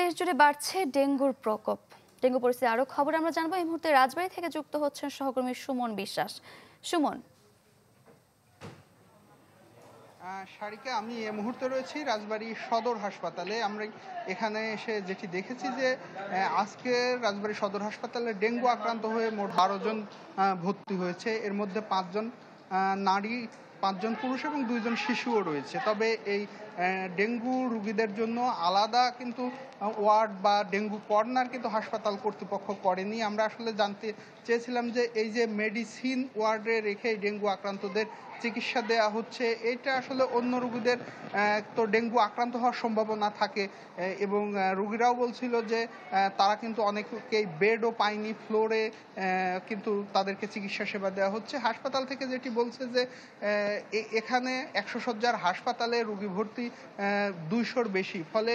দেশ জুড়ে বাড়ছে ডেঙ্গুর প্রকোপ। ডেঙ্গু পরিস্থিতি আরো খবর আমরা জানবো। এই মুহূর্তে রাজবাড়ী থেকে যুক্ত হচ্ছেন সহকর্মী সুমন বিশ্বাস। সুমন। সারিকা, আমি এই মুহূর্তে রয়েছি রাজবাড়ী সদর হাসপাতালে। আমরা এখানে এসে যেটি দেখেছি যে আজকে রাজবাড়ী সদর হাসপাতালে ডেঙ্গু আক্রান্ত হয়ে মোট 12 জন ভর্তি হয়েছে। এর মধ্যে 5 জন নারী, 5 জন পুরুষ এবং 2 জন শিশুও রয়েছে। তবে এই ডেঙ্গু রোগীদের জন্য আলাদা কিন্তু ওয়ার্ড বা ডেঙ্গু কর্নার কিন্তু হাসপাতাল কর্তৃপক্ষ করেনি। আমরা আসলে জানতে চেয়েছিলাম যে এই যে মেডিসিন ওয়ার্ডে রেখে ডেঙ্গু আক্রান্তদের চিকিৎসা দেওয়া হচ্ছে, এটা আসলে অন্য রোগীদের তো ডেঙ্গু আক্রান্ত হওয়ার সম্ভাবনা থাকে এবং রোগীরাও বলছিল যে তারা কিন্তু অনেকেই বেডও পায়নি, ফ্লোরে কিন্তু তাদেরকে চিকিৎসা সেবা দেওয়া হচ্ছে। হাসপাতাল থেকে যেটি বলছে যে এখানে 100 শয্যার হাসপাতালে রোগী ভর্তি 200-র বেশি, ফলে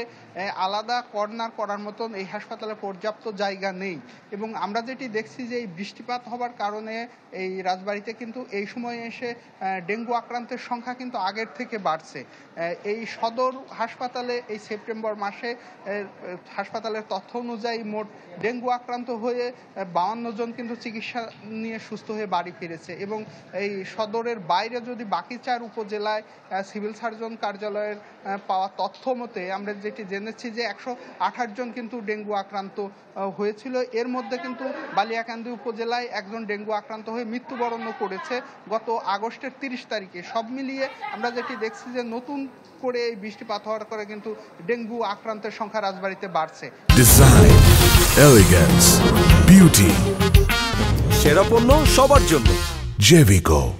আলাদা কর্নার করার মতন এই হাসপাতালে পর্যাপ্ত জায়গা নেই। এবং আমরা যেটি দেখছি যে এই বৃষ্টিপাত হবার কারণে এই রাজবাড়ীতে কিন্তু এই সময় এসে ডেঙ্গু আক্রান্তের সংখ্যা কিন্তু আগের থেকে বাড়ছে। এই সদর হাসপাতালে এই সেপ্টেম্বর মাসে হাসপাতালের তথ্য অনুযায়ী মোট ডেঙ্গু আক্রান্ত হয়ে 52 জন কিন্তু চিকিৎসা নিয়ে সুস্থ হয়ে বাড়ি ফিরেছে। এবং এই সদরের বাইরে যদি বাকি 4 উপজেলায় সিভিল সার্জন কার্যালয়ের পাওয়া তথ্য মতে আমরা যেটি জেনেছি যে 128 জন কিন্তু ডেঙ্গু আক্রান্ত হয়েছিল। এর মধ্যে কিন্তু বালিয়াকান্দি উপজেলায় একজন ডেঙ্গু আক্রান্ত হয়ে মৃত্যুবরণও করেছে গত আগস্টের 30 তারিখে। সব মিলিয়ে আমরা যেটি দেখছি যে নতুন করে এই বৃষ্টিপাত হওয়ার পরে কিন্তু ডেঙ্গু আক্রান্তের সংখ্যা রাজবাড়ীতে বাড়ছে। ডিজাইন, এলিগেন্স, বিউটি, সেরা পণ্য সবার জন্য জেভিকো।